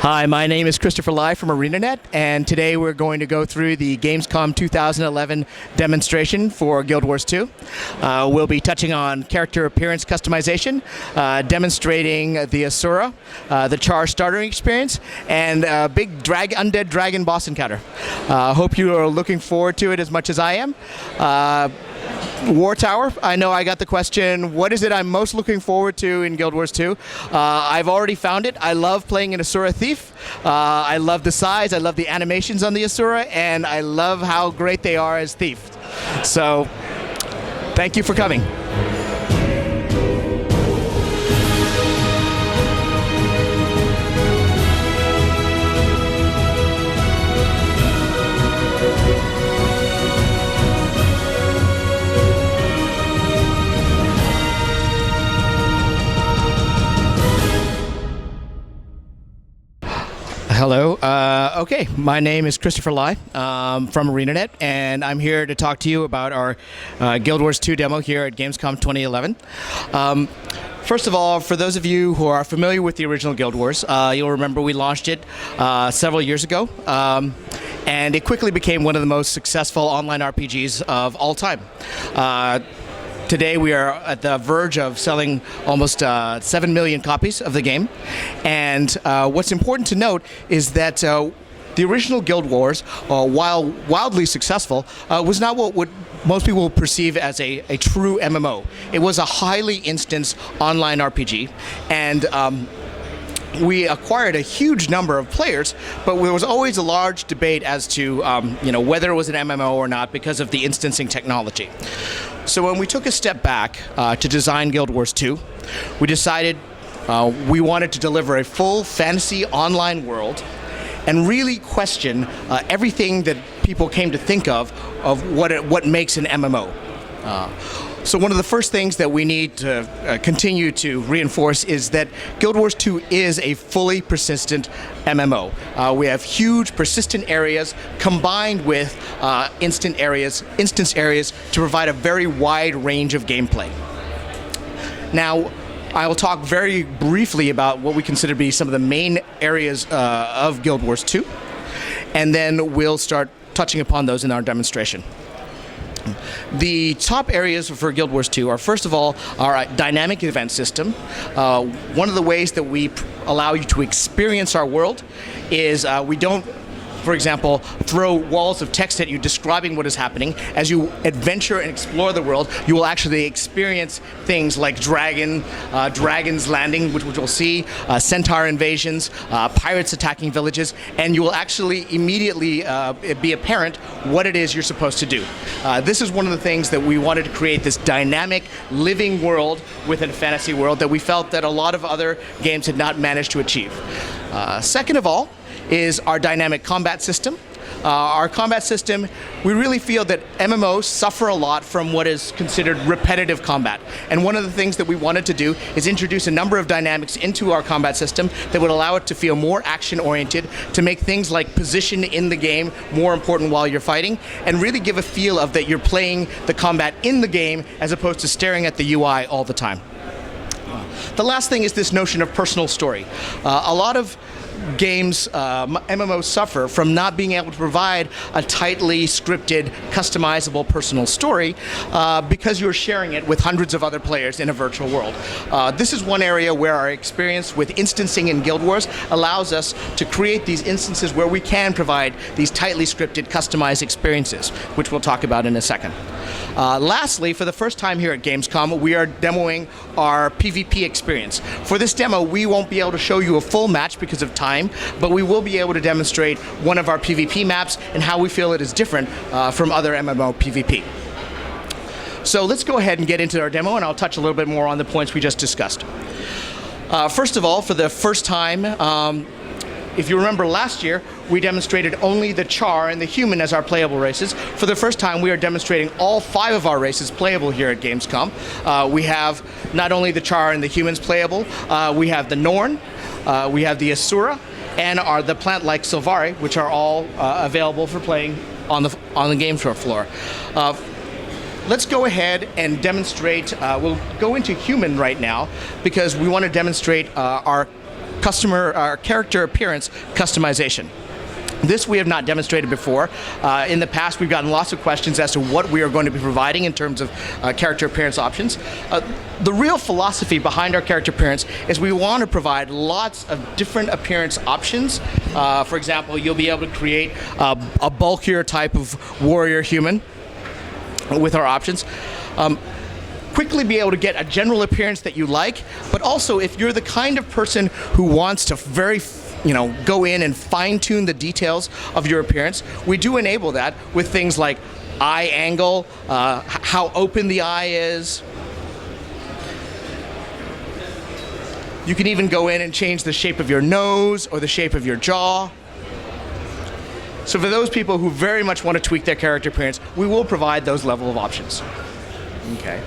Hi, my name is Christopher Lai from ArenaNet, and today we're going to go through the Gamescom 2011 demonstration for Guild Wars 2. We'll be touching on character appearance customization, demonstrating the Asura, the Charr starting experience, and a big undead dragon boss encounter. Hope you are looking forward to it as much as I am. War Tower, I know I got the question, what is it I'm most looking forward to in Guild Wars 2? I've already found it. I love playing an Asura Thief. I love the size, I love the animations on the Asura, and I love how great they are as Thief. So, thank you for coming. Hello. Okay, my name is Christopher Lai from ArenaNet, and I'm here to talk to you about our Guild Wars 2 demo here at Gamescom 2011. First of all, for those of you who are familiar with the original Guild Wars, you'll remember we launched it several years ago, and it quickly became one of the most successful online RPGs of all time. Today we are at the verge of selling almost 7 million copies of the game, and what's important to note is that the original Guild Wars, while wildly successful, was not what most people perceive as a true MMO. It was a highly instanced online RPG, and we acquired a huge number of players, but there was always a large debate as to whether it was an MMO or not because of the instancing technology. So when we took a step back to design Guild Wars 2, we decided we wanted to deliver a full fantasy online world and really question everything that people came to think of what makes an MMO. So one of the first things that we need to continue to reinforce is that Guild Wars 2 is a fully persistent MMO. We have huge persistent areas combined with instance areas to provide a very wide range of gameplay. Now, I will talk very briefly about what we consider to be some of the main areas of Guild Wars 2, and then we'll start touching upon those in our demonstration. The top areas for Guild Wars 2 are, first of all, our dynamic event system. One of the ways that we allow you to experience our world is we don't, for example, throw walls of text at you describing what is happening. As you adventure and explore the world, you will actually experience things like dragons landing, which we'll see, centaur invasions, pirates attacking villages, and you will actually immediately be apparent what it is you're supposed to do. This is one of the things that we wanted to create, this dynamic, living world within a fantasy world that we felt that a lot of other games had not managed to achieve. Second of all, is our dynamic combat system. Our combat system, we really feel that MMOs suffer a lot from what is considered repetitive combat. And one of the things that we wanted to do is introduce a number of dynamics into our combat system that would allow it to feel more action-oriented, to make things like position in the game more important while you're fighting, and really give a feel of that you're playing the combat in the game as opposed to staring at the UI all the time. The last thing is this notion of personal story. A lot of games, MMOs, suffer from not being able to provide a tightly scripted, customizable personal story because you're sharing it with hundreds of other players in a virtual world. This is one area where our experience with instancing in Guild Wars allows us to create these instances where we can provide these tightly scripted, customized experiences, which we'll talk about in a second. Lastly, for the first time here at Gamescom, we are demoing our PvP experience. For this demo, we won't be able to show you a full match because of time, but we will be able to demonstrate one of our PvP maps and how we feel it is different from other MMO PvP. So let's go ahead and get into our demo, and I'll touch a little bit more on the points we just discussed. First of all, for the first time, if you remember last year, we demonstrated only the Charr and the human as our playable races. For the first time, we are demonstrating all 5 of our races playable here at Gamescom. We have not only the Charr and the humans playable, we have the Norn, we have the Asura, and the plant-like Sylvari, which are all available for playing on the game floor. Let's go ahead and demonstrate. We'll go into human right now because we want to demonstrate our character appearance customization. This we have not demonstrated before. In the past, we've gotten lots of questions as to what we are going to be providing in terms of character appearance options. The real philosophy behind our character appearance is we want to provide lots of different appearance options. For example, you'll be able to create a bulkier type of warrior human with our options. Quickly be able to get a general appearance that you like, but also if you're the kind of person who wants to go in and fine-tune the details of your appearance, we do enable that with things like eye angle, how open the eye is. You can even go in and change the shape of your nose or the shape of your jaw. So for those people who very much want to tweak their character appearance, we will provide those level of options. Okay.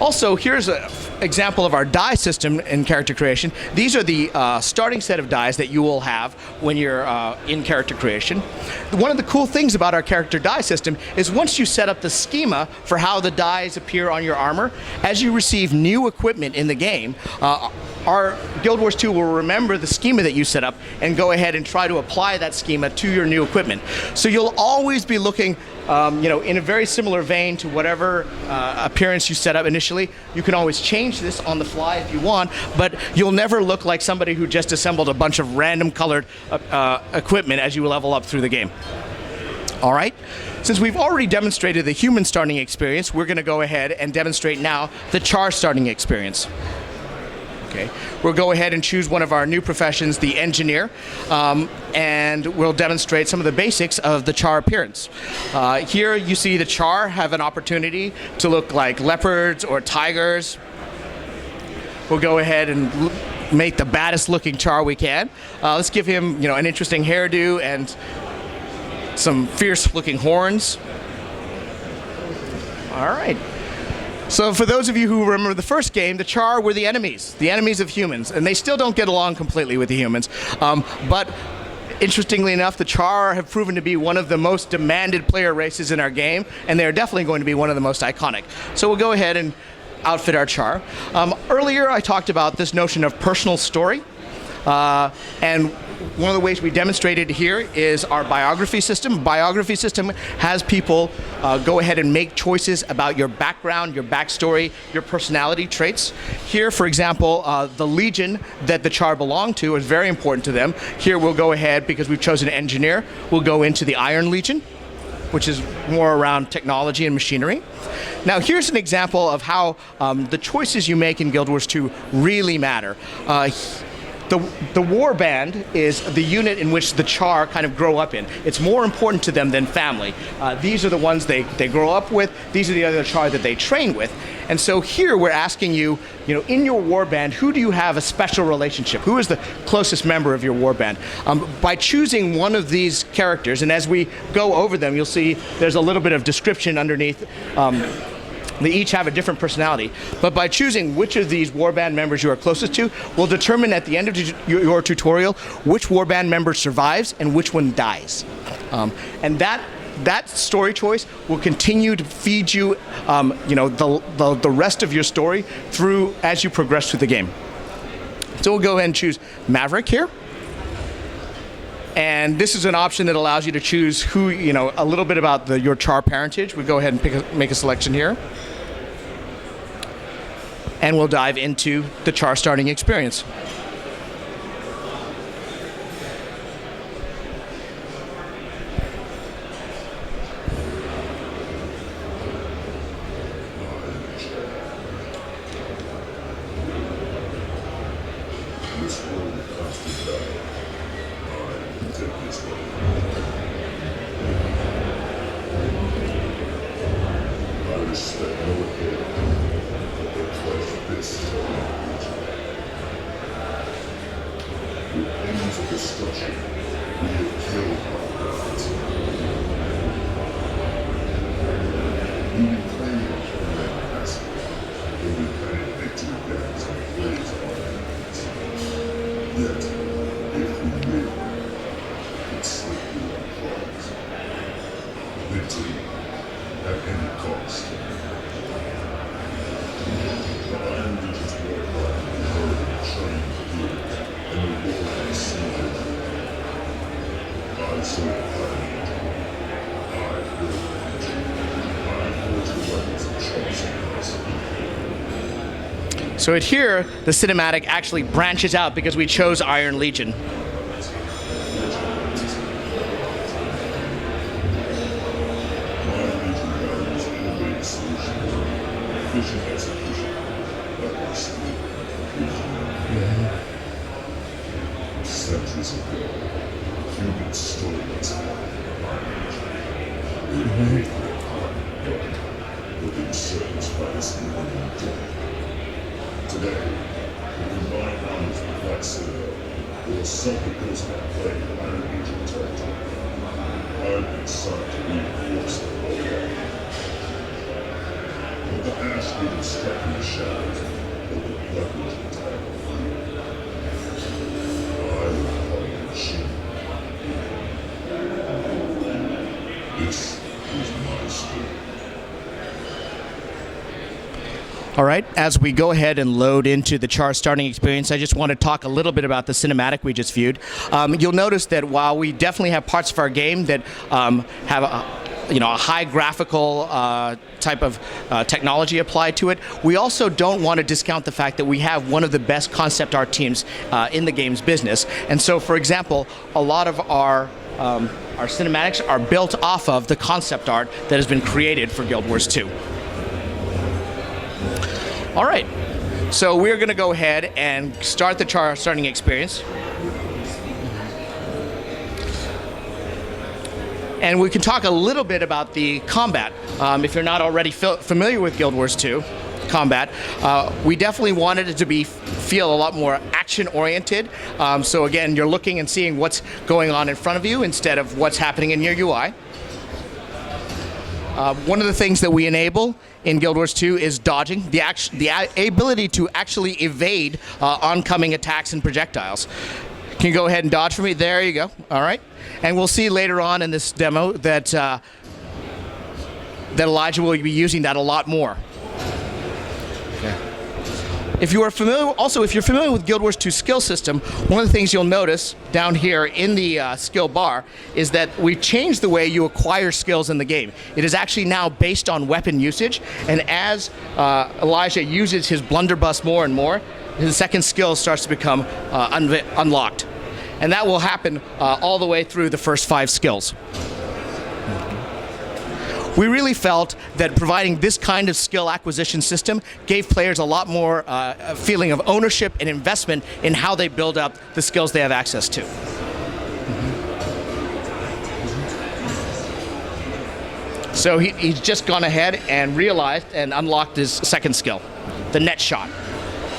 Also, here's an example of our die system in character creation. These are the starting set of dies that you will have when you're in character creation. One of the cool things about our character die system is once you set up the schema for how the dies appear on your armor, as you receive new equipment in the game, our Guild Wars 2 will remember the schema that you set up and go ahead and try to apply that schema to your new equipment. So you'll always be looking in a very similar vein to whatever appearance you set up initially. You can always change this on the fly if you want, but you'll never look like somebody who just assembled a bunch of random colored equipment as you level up through the game. All right. Since we've already demonstrated the human starting experience, we're going to go ahead and demonstrate now the Charr starting experience. Okay. We'll go ahead and choose one of our new professions, the engineer, and we'll demonstrate some of the basics of the Charr appearance. Here you see the Charr have an opportunity to look like leopards or tigers. We'll go ahead and make the baddest looking Charr we can. Let's give him an interesting hairdo and some fierce looking horns. All right. So for those of you who remember the first game, the Charr were the enemies of humans, and they still don't get along completely with the humans. But interestingly enough, the Charr have proven to be one of the most demanded player races in our game, and they're definitely going to be one of the most iconic. So we'll go ahead and outfit our Charr. Earlier I talked about this notion of personal story, and one of the ways we demonstrated here is our biography system. Biography system has people go ahead and make choices about your background, your backstory, your personality traits. Here, for example, the Legion that the Charr belong to is very important to them. Here we'll go ahead, because we've chosen an engineer, we'll go into the Iron Legion, which is more around technology and machinery. Now here's an example of how the choices you make in Guild Wars 2 really matter. The war band is the unit in which the Charr kind of grow up in. It's more important to them than family. These are the ones they grow up with. These are the other Charr that they train with. And so here we're asking you, in your war band, who do you have a special relationship? Who is the closest member of your war band? By choosing one of these characters, and as we go over them, you'll see there's a little bit of description underneath. They each have a different personality. But by choosing which of these warband members you are closest to, will determine at the end of your tutorial which warband member survives and which one dies. And that story choice will continue to feed you, the rest of your story through as you progress through the game. So we'll go ahead and choose Maverick here. And this is an option that allows you to choose who, a little bit about your Charr parentage. We go ahead and make a selection here. And we'll dive into the Charr starting experience. So here, the cinematic actually branches out because we chose Iron Legion. Centuries ago, humans stole its within satisfied its living dead. Today, we combine arms with Black Citadel, or self-imposed play of Iron Legion territory. I've been summoned to reinforce the whole. But the Ash Legion struck in the shadows of the Black Legion title. I will call it a machine. This is my story. All right, as we go ahead and load into the Charr starting experience, I just want to talk a little bit about the cinematic we just viewed. You'll notice that while we definitely have parts of our game that have a high graphical type of technology applied to it, we also don't want to discount the fact that we have one of the best concept art teams in the game's business. And so, for example, a lot of our cinematics are built off of the concept art that has been created for Guild Wars 2. All right, so we're going to go ahead and start the Charr starting experience. And we can talk a little bit about the combat. If you're not already familiar with Guild Wars 2 combat, we definitely wanted it to feel a lot more action-oriented. So again, you're looking and seeing what's going on in front of you instead of what's happening in your UI. One of the things that we enable in Guild Wars 2 is dodging, the ability to actually evade oncoming attacks and projectiles. Can you go ahead and dodge for me? There you go. All right. And we'll see later on in this demo that that Elijah will be using that a lot more. Okay. If you're familiar with Guild Wars 2 skill system, one of the things you'll notice down here in the skill bar is that we've changed the way you acquire skills in the game. It is actually now based on weapon usage, and as Elijah uses his blunderbuss more and more, his second skill starts to become unlocked. And that will happen all the way through the first 5 skills. We really felt that providing this kind of skill acquisition system gave players a lot more feeling of ownership and investment in how they build up the skills they have access to. So he's just gone ahead and realized and unlocked his second skill, the net shot.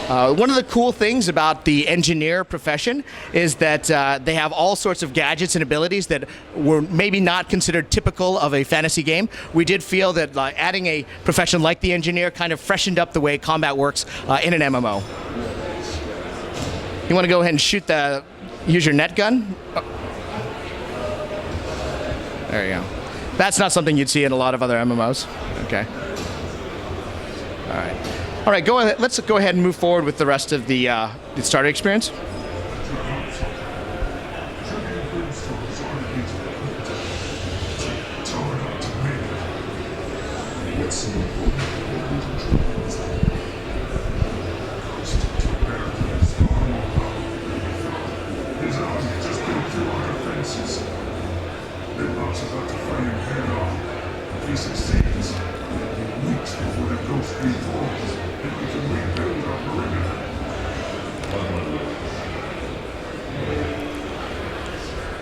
One of the cool things about the engineer profession is that they have all sorts of gadgets and abilities that were maybe not considered typical of a fantasy game. We did feel that adding a profession like the engineer kind of freshened up the way combat works in an MMO. You want to go ahead and use your net gun? Oh. There you go. That's not something you'd see in a lot of other MMOs. Okay. All right. All right, go ahead. Let's go ahead and move forward with the rest of the starter experience.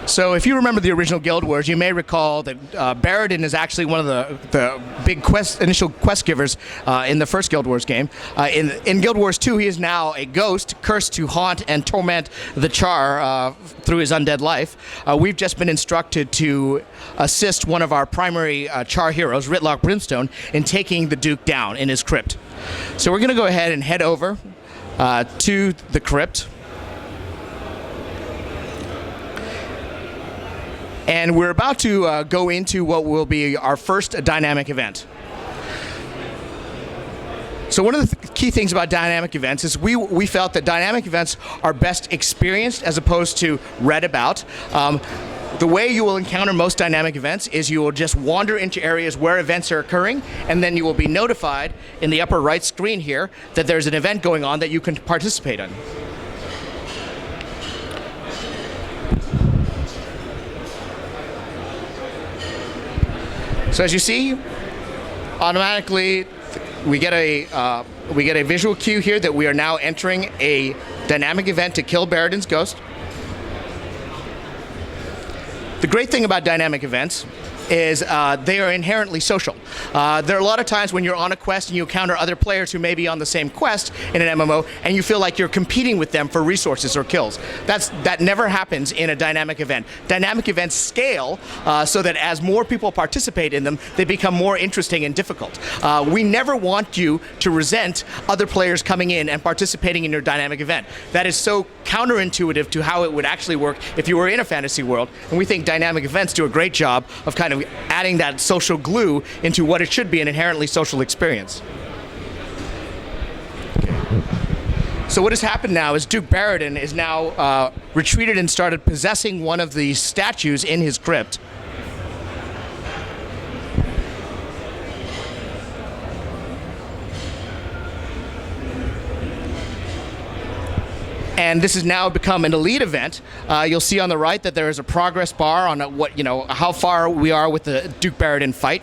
So if you remember the original Guild Wars, you may recall that Baradin is actually one of the big initial quest givers in the first Guild Wars game. In Guild Wars 2, he is now a ghost cursed to haunt and torment the Charr through his undead life. We've just been instructed to assist one of our primary Charr heroes, Ritlock Brimstone, in taking the Duke down in his crypt. So we're going to go ahead and head over to the crypt. And we're about to go into what will be our first dynamic event. So one of the key things about dynamic events is we felt that dynamic events are best experienced as opposed to read about. the way you will encounter most dynamic events is you will just wander into areas where events are occurring, and then you will be notified in the upper right screen here that there's an event going on that you can participate in. So as you see, automatically we get a visual cue here that we are now entering a dynamic event to kill Baradin's ghost. The great thing about dynamic events is they are inherently social. There are a lot of times when you're on a quest and you encounter other players who may be on the same quest in an MMO, and you feel like you're competing with them for resources or kills. That never happens in a dynamic event. Dynamic events scale so that as more people participate in them, they become more interesting and difficult. We never want you to resent other players coming in and participating in your dynamic event. That is so counterintuitive to how it would actually work if you were in a fantasy world, and we think dynamic events do a great job of kind of adding that social glue into what it should be an inherently social experience. Okay. So what has happened now is Duke Baradin is now retreated and started possessing one of the statues in his crypt. And this has now become an elite event. You'll see on the right that there is a progress bar on how far we are with the Duke Baradin fight.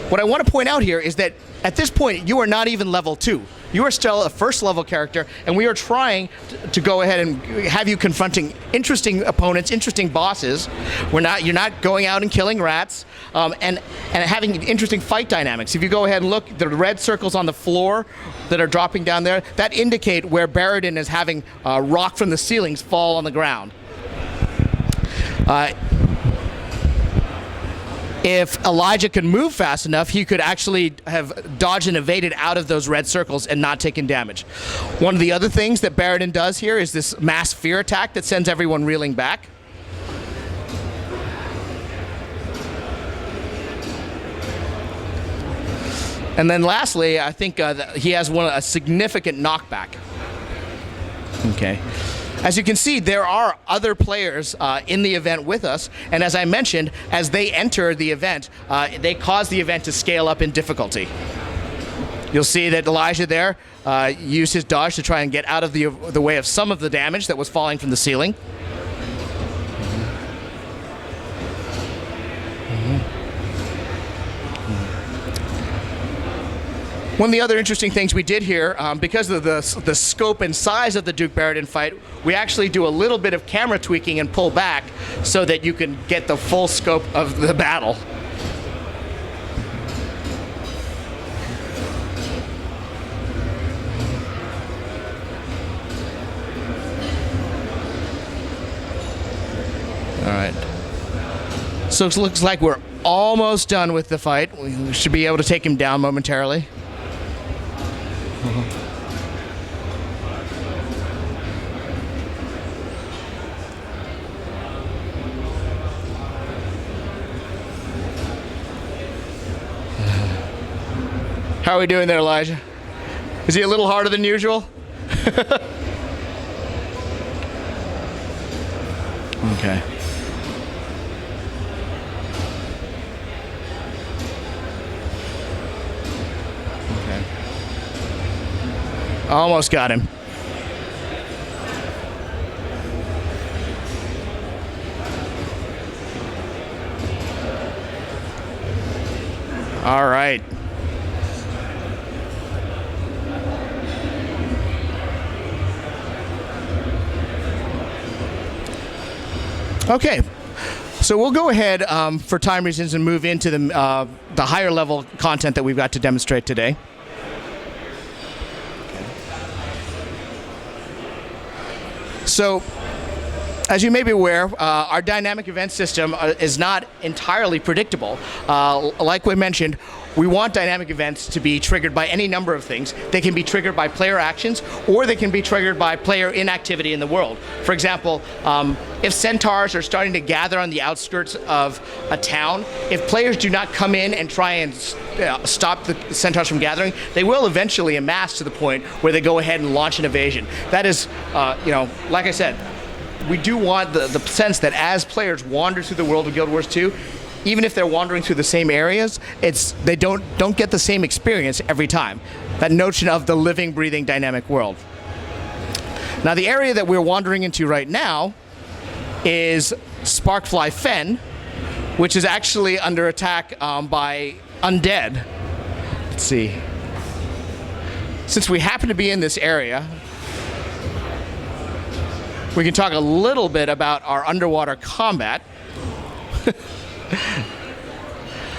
What I want to point out here is that at this point you are not even level 2. You are still a first level character, and we are trying to go ahead and have you confronting interesting opponents, interesting bosses. You're not going out and killing rats, and having interesting fight dynamics. If you go ahead and look, the red circles on the floor that are dropping down there, that indicate where Baradin is having rock from the ceilings fall on the ground. If Elijah could move fast enough, he could actually have dodged and evaded out of those red circles and not taken damage. One of the other things that Baradin does here is this mass fear attack that sends everyone reeling back. And then lastly, I think he has a significant knockback. Okay. As you can see, there are other players in the event with us, and as I mentioned, as they enter the event, they cause the event to scale up in difficulty. You'll see that Elijah there used his dodge to try and get out of the way of some of the damage that was falling from the ceiling. One of the other interesting things we did here, because of the scope and size of the Duke Baradin fight, we actually do a little bit of camera tweaking and pull back so that you can get the full scope of the battle. All right. So it looks like we're almost done with the fight. We should be able to take him down momentarily. How are we doing there, Elijah? Is he a little harder than usual? Okay. Almost got him. All right. Okay. So we'll go ahead for time reasons and move into the higher level content that we've got to demonstrate today. So, as you may be aware, our dynamic event system is not entirely predictable. Like we mentioned, we want dynamic events to be triggered by any number of things. They can be triggered by player actions, or they can be triggered by player inactivity in the world. For example, if centaurs are starting to gather on the outskirts of a town, if players do not come in and try and stop the centaurs from gathering, they will eventually amass to the point where they go ahead and launch an invasion. That is, like I said, we do want the sense that as players wander through the world of Guild Wars 2, even if they're wandering through the same areas, they don't get the same experience every time. That notion of the living, breathing, dynamic world. Now, the area that we're wandering into right now is Sparkfly Fen, which is actually under attack by undead. Let's see. Since we happen to be in this area, we can talk a little bit about our underwater combat.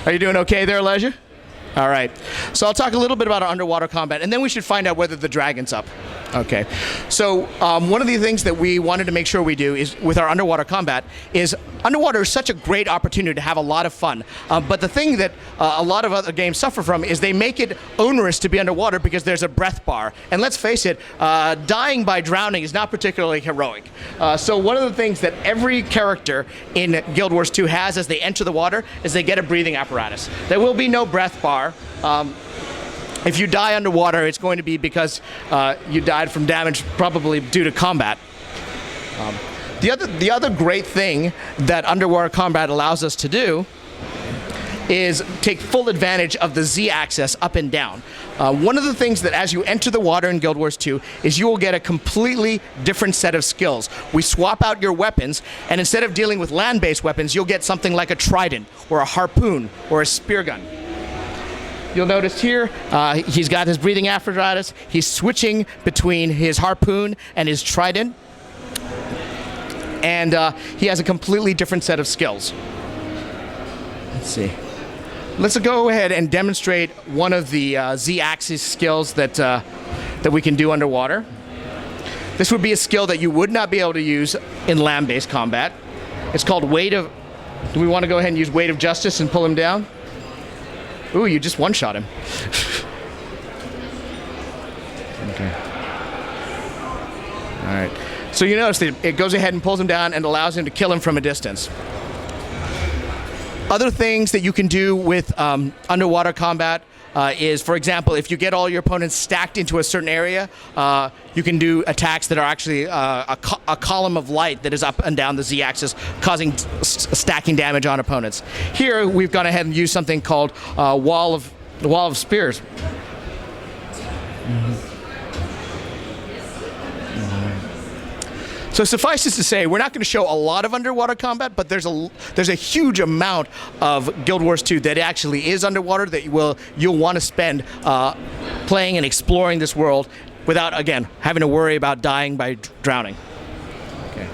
Are you doing okay there, Leisure? All right. So I'll talk a little bit about our underwater combat, and then we should find out whether the dragon's up. Okay. So one of the things that we wanted to make sure we do is with our underwater combat is underwater is such a great opportunity to have a lot of fun. But the thing that a lot of other games suffer from is they make it onerous to be underwater because there's a breath bar. And let's face it, dying by drowning is not particularly heroic. So one of the things that every character in Guild Wars 2 has as they enter the water is they get a breathing apparatus. There will be no breath bar. If you die underwater, it's going to be because you died from damage probably due to combat. The other great thing that underwater combat allows us to do is take full advantage of the Z-axis up and down. One of the things that as you enter the water in Guild Wars 2 is you will get a completely different set of skills. We swap out your weapons, and instead of dealing with land-based weapons, you'll get something like a trident, or a harpoon, or a spear gun. You'll notice here, he's got his breathing apparatus. He's switching between his harpoon and his trident. And he has a completely different set of skills. Let's see. Let's go ahead and demonstrate one of the Z-axis skills that we can do underwater. This would be a skill that you would not be able to use in land-based combat. It's called Weight of... Do we want to go ahead and use Weight of Justice and pull him down? Ooh, you just one-shot him. Okay. All right. So you notice that it goes ahead and pulls him down and allows him to kill him from a distance. Other things that you can do with underwater combat is, for example, if you get all your opponents stacked into a certain area, you can do attacks that are actually a column of light that is up and down the Z-axis, causing stacking damage on opponents. Here, we've gone ahead and used something called Wall of Spears. So suffice it to say, we're not going to show a lot of underwater combat, but there's a huge amount of Guild Wars 2 that actually is underwater that you'll want to spend playing and exploring this world without, again, having to worry about dying by drowning. Okay.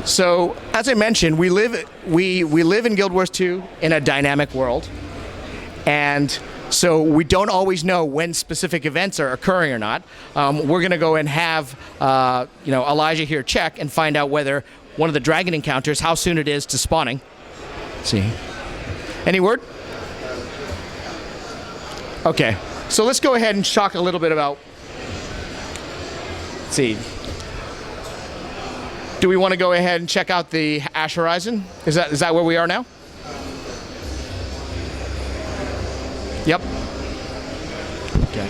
So as I mentioned, we live in Guild Wars 2 in a dynamic world, and so we don't always know when specific events are occurring or not. We're going to go and have Elijah here check and find out whether one of the dragon encounters, how soon it is to spawning. Let's see. Any word? Okay. So let's go ahead and talk a little bit about. Let's see. Do we want to go ahead and check out the Ash Horizon? Is that where we are now? Yep. Okay.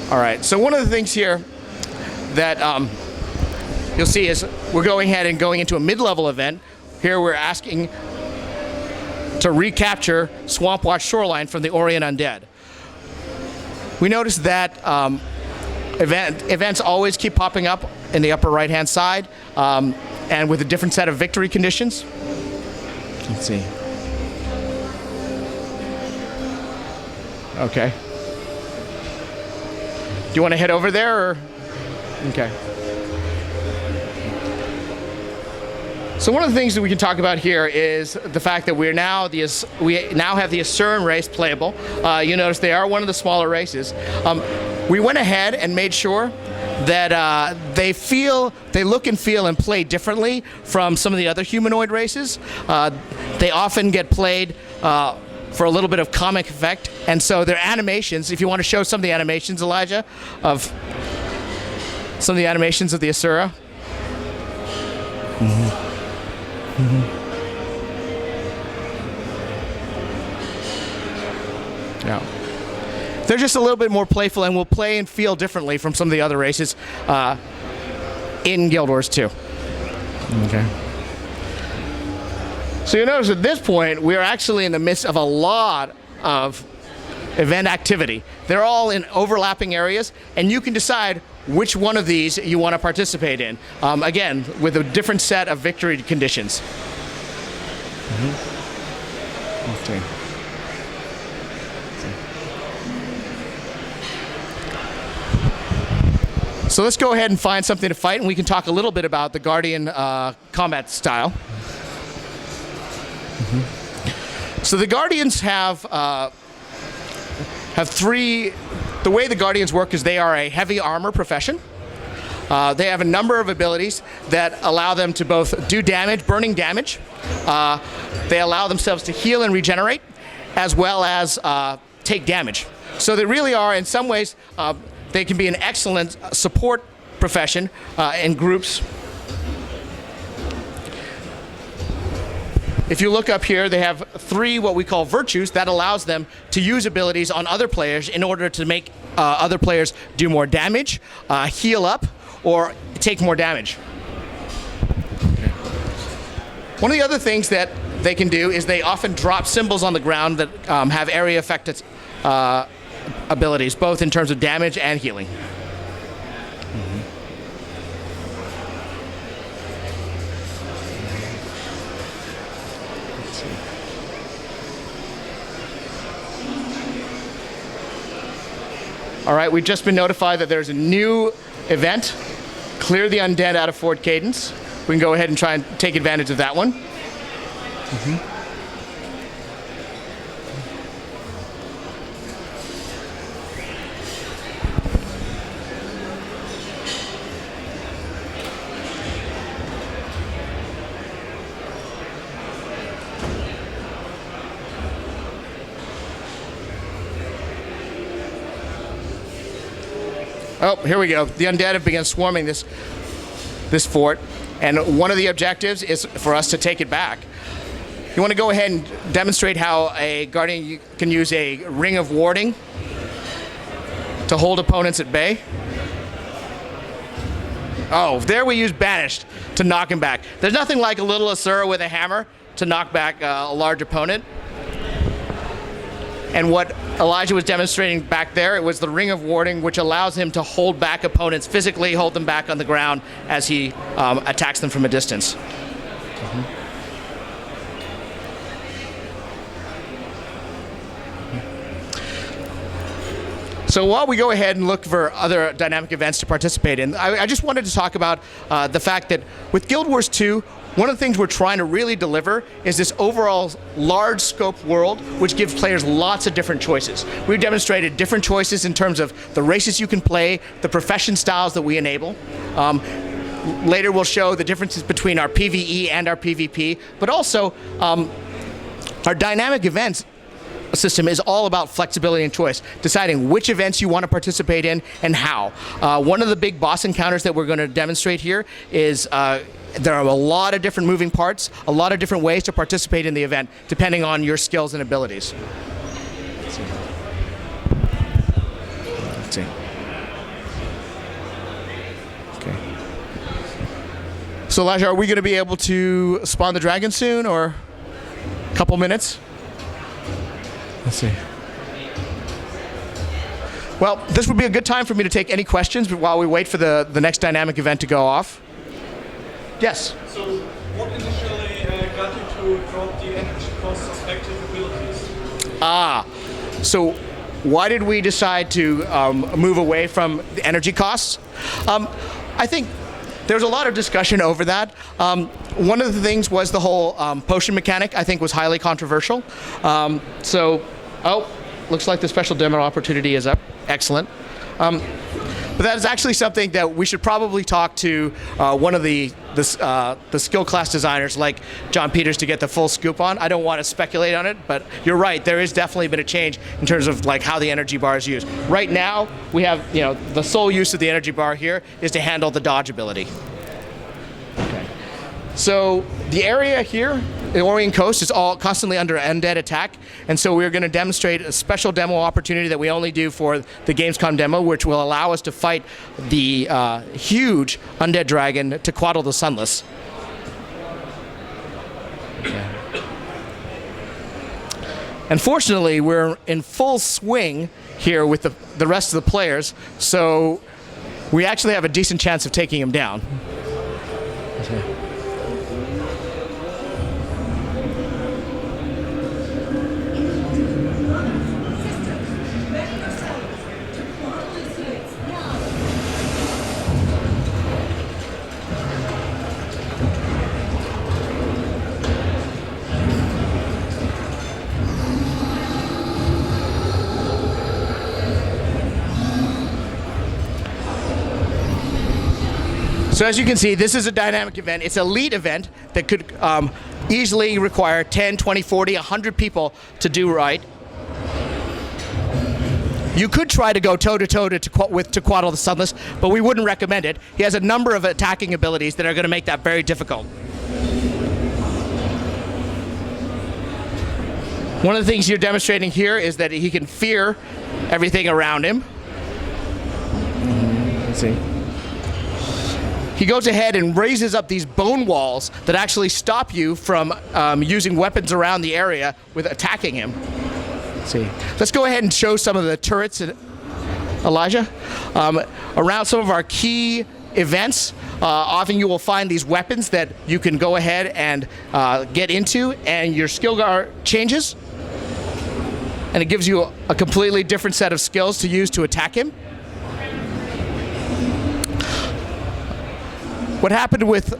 All right. So one of the things here that you'll see is we're going ahead and going into a mid-level event. Here we're asking to recapture Swampwatch Shoreline from the Orient Undead. We notice that events always keep popping up in the upper right-hand side, and with a different set of victory conditions. Let's see. Okay. Do you want to head over there, or? Okay. So one of the things that we can talk about here is the fact that we now have the Asuran race playable. You notice they are one of the smaller races. We went ahead and made sure that they look and feel and play differently from some of the other humanoid races. They often get played for a little bit of comic effect, and so their animations, if you want to show some of the animations, Elijah, of some of the animations of the Asura. Yeah. they're just a little bit more playful and will play and feel differently from some of the other races in Guild Wars 2. Okay. So you notice at this point, we are actually in the midst of a lot of event activity. They're all in overlapping areas, and you can decide which one of these you want to participate in. Again, with a different set of victory conditions. Okay. So let's go ahead and find something to fight, and we can talk a little bit about the Guardian combat style. So the Guardians have three. The way the Guardians work is they are a heavy armor profession. They have a number of abilities that allow them to both do damage, burning damage. They allow themselves to heal and regenerate, as well as take damage. So they really are, in some ways, they can be an excellent support profession in groups. If you look up here, they have three what we call virtues that allows them to use abilities on other players in order to make other players do more damage, heal up, or take more damage. One of the other things that they can do is they often drop symbols on the ground that have area affected abilities, both in terms of damage and healing. All right, we've just been notified that there's a new event, Clear the Undead out of Fort Cadence. We can go ahead and try and take advantage of that one. Oh, here we go. The undead have begun swarming this fort, and one of the objectives is for us to take it back. You want to go ahead and demonstrate how a Guardian can use a ring of warding to hold opponents at bay? Oh, there we use Banished to knock him back. There's nothing like a little Asura with a hammer to knock back a large opponent. And what Elijah was demonstrating back there, it was the ring of warding, which allows him to hold back opponents physically, hold them back on the ground as he attacks them from a distance. So while we go ahead and look for other dynamic events to participate in, I just wanted to talk about the fact that with Guild Wars 2, one of the things we're trying to really deliver is this overall large scope world, which gives players lots of different choices. We've demonstrated different choices in terms of the races you can play, the profession styles that we enable. Later we'll show the differences between our PvE and our PvP, but also our dynamic events system is all about flexibility and choice, deciding which events you want to participate in and how. One of the big boss encounters that we're going to demonstrate here is there are a lot of different moving parts, a lot of different ways to participate in the event, depending on your skills and abilities. Let's see. Okay. So Elijah, are we going to be able to spawn the dragon soon, or a couple minutes? Let's see. Well, this would be a good time for me to take any questions while we wait for the next dynamic event to go off. Yes? So, what initially got you to drop the energy costs of active abilities? So why did we decide to move away from the energy costs? I think there's a lot of discussion over that. One of the things was the whole potion mechanic, I think, was highly controversial. Looks like the special demo opportunity is up. Excellent. But that is actually something that we should probably talk to one of the skill class designers like John Peters to get the full scoop on. I don't want to speculate on it, but you're right. There has definitely been a change in terms of like how the energy bar is used. Right now, we have the sole use of the energy bar here is to handle the dodge ability. Okay. So the area here, the Orient Coast, is all constantly under undead attack, and so we're going to demonstrate a special demo opportunity that we only do for the Gamescom demo, which will allow us to fight the huge undead dragon, Tequatl the Sunless. Unfortunately, we're in full swing here with the rest of the players, so we actually have a decent chance of taking him down. So as you can see, this is a dynamic event. It's an elite event that could easily require 10, 20, 40, 100 people to do right. You could try to go toe-to-toe with Tequatl the Sunless, but we wouldn't recommend it. He has a number of attacking abilities that are going to make that very difficult. One of the things you're demonstrating here is that he can fear everything around him. Let's see. He goes ahead and raises up these bone walls that actually stop you from using weapons around the area with attacking him. Let's see. Let's go ahead and show some of the turrets, Elijah. Around some of our key events, often you will find these weapons that you can go ahead and get into, and your skill bar changes, and it gives you a completely different set of skills to use to attack him. What happened with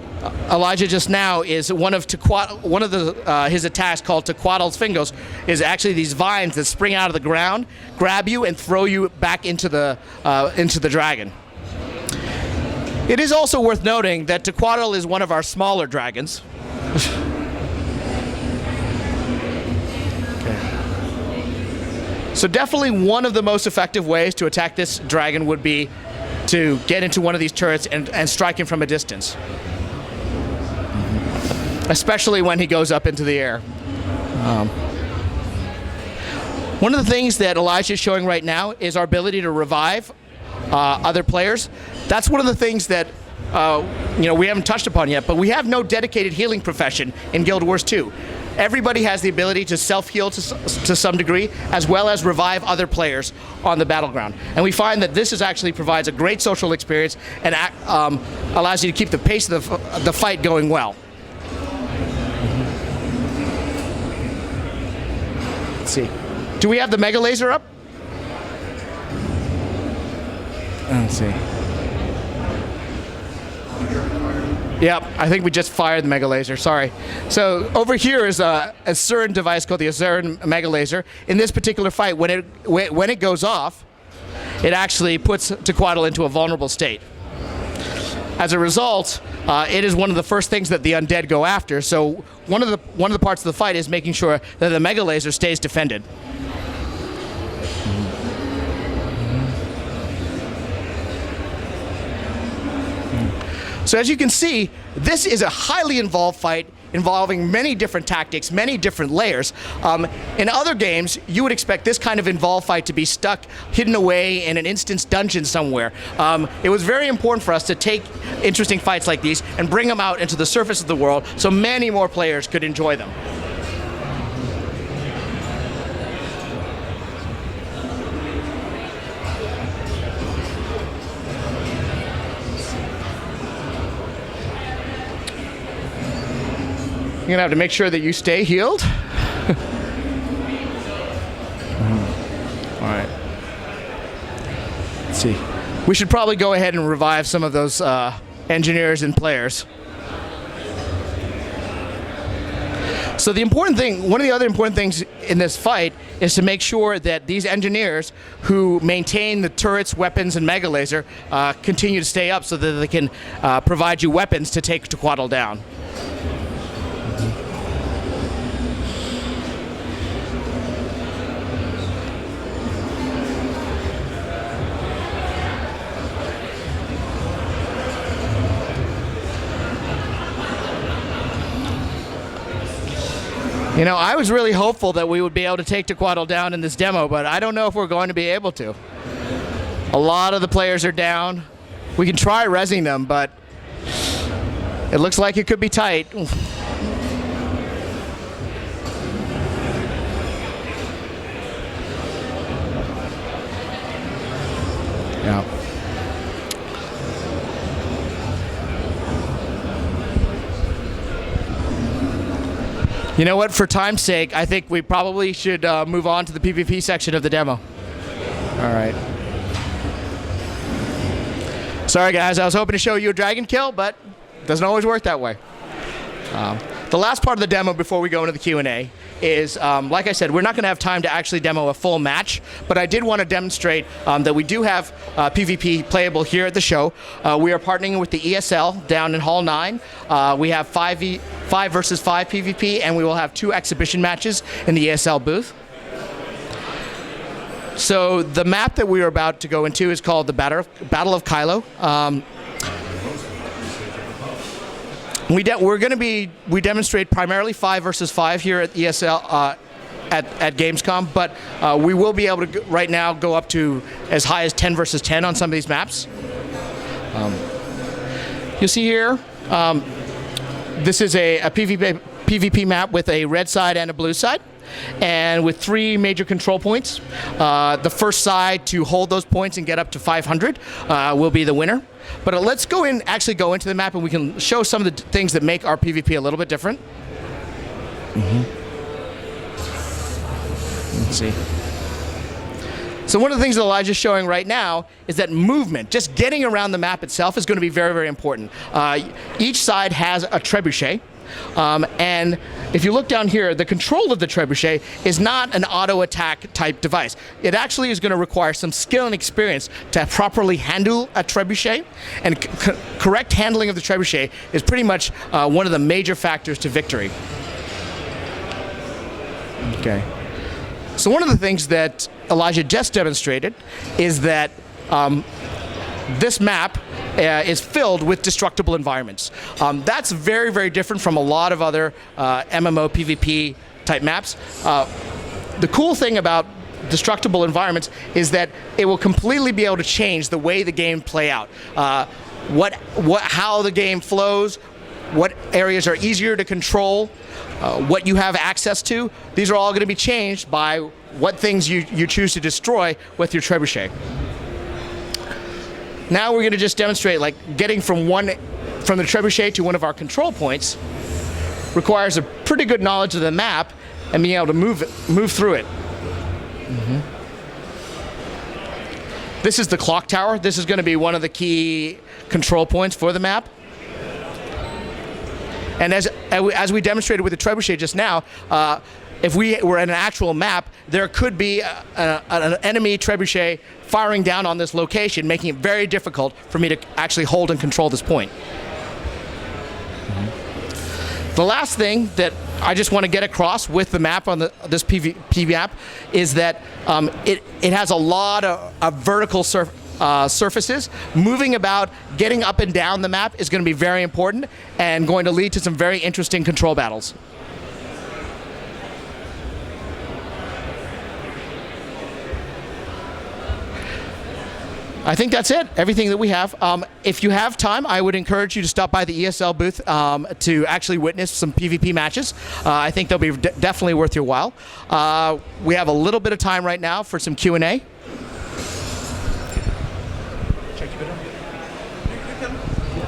Elijah just now is one of his attacks, called Tequatl's Fingers, is actually these vines that spring out of the ground, grab you, and throw you back into the dragon. It is also worth noting that Tequatl is one of our smaller dragons. So definitely one of the most effective ways to attack this dragon would be to get into one of these turrets and strike him from a distance. Especially when he goes up into the air. One of the things that Elijah is showing right now is our ability to revive other players. That's one of the things that we haven't touched upon yet, but we have no dedicated healing profession in Guild Wars 2. Everybody has the ability to self-heal to some degree, as well as revive other players on the battleground. And we find that this actually provides a great social experience and allows you to keep the pace of the fight going well. Let's see. Do we have the Mega Laser up? Let's see. Yep, I think we just fired the Mega Laser, sorry. So over here is a Asuran device called the Asuran Mega Laser. In this particular fight, when it goes off, it actually puts Tequatl into a vulnerable state. As a result, it is one of the first things that the undead go after, so one of the parts of the fight is making sure that the Mega Laser stays defended. So as you can see, this is a highly involved fight involving many different tactics, many different layers. In other games, you would expect this kind of involved fight to be stuck, hidden away in an instance dungeon somewhere. It was very important for us to take interesting fights like these and bring them out into the surface of the world so many more players could enjoy them. You're gonna have to make sure that you stay healed. All right. Let's see. We should probably go ahead and revive some of those engineers and players. So the important thing, one of the other important things in this fight is to make sure that these engineers who maintain the turrets, weapons, and Mega Laser continue to stay up so that they can provide you weapons to take Tequatl down. You know, I was really hopeful that we would be able to take Tequatl down in this demo, but I don't know if we're going to be able to. A lot of the players are down. We can try rezzing them, but it looks like it could be tight. Yeah. You know what? For time's sake, I think we probably should move on to the PvP section of the demo. All right. Sorry, guys. I was hoping to show you a dragon kill, but it doesn't always work that way. The last part of the demo before we go into the Q&A is, like I said, we're not going to have time to actually demo a full match, but I did want to demonstrate that we do have PvP playable here at the show. We are partnering with the ESL down in Hall 9. We have 5 versus 5 PvP, and we will have 2 exhibition matches in the ESL booth. So the map that we are about to go into is called the Battle of Kylo. We demonstrate primarily 5 versus 5 here at ESL at Gamescom, but we will be able to right now go up to as high as 10 versus 10 on some of these maps. You'll see here, this is a PvP map with a red side and a blue side, and with 3 major control points. The first side to hold those points and get up to 500 will be the winner. But let's actually go into the map, and we can show some of the things that make our PvP a little bit different. Let's see. So one of the things that Elijah's showing right now is that movement, just getting around the map itself, is going to be very, very important. Each side has a trebuchet. And if you look down here, the control of the trebuchet is not an auto attack type device. It actually is going to require some skill and experience to properly handle a trebuchet, and correct handling of the trebuchet is pretty much one of the major factors to victory. Okay. So one of the things that Elijah just demonstrated is that this map is filled with destructible environments. That's very, very different from a lot of other MMO PvP type maps. The cool thing about destructible environments is that it will completely be able to change the way the game play out. How the game flows, what areas are easier to control, what you have access to. These are all going to be changed by what things you choose to destroy with your trebuchet. Now we're going to just demonstrate, like, getting from the trebuchet to one of our control points requires a pretty good knowledge of the map and being able to move through it. This is the clock tower. This is going to be one of the key control points for the map. And as we demonstrated with the trebuchet just now, if we were in an actual map, there could be an enemy trebuchet firing down on this location, making it very difficult for me to actually hold and control this point. The last thing that I just want to get across with the map on this PvP map is that it has a lot of vertical surfaces. Moving about, getting up and down the map is going to be very important and going to lead to some very interesting control battles. I think that's it, everything that we have. If you have time, I would encourage you to stop by the ESL booth to actually witness some PvP matches. I think they'll be definitely worth your while. We have a little bit of time right now for some Q&A. Check your video.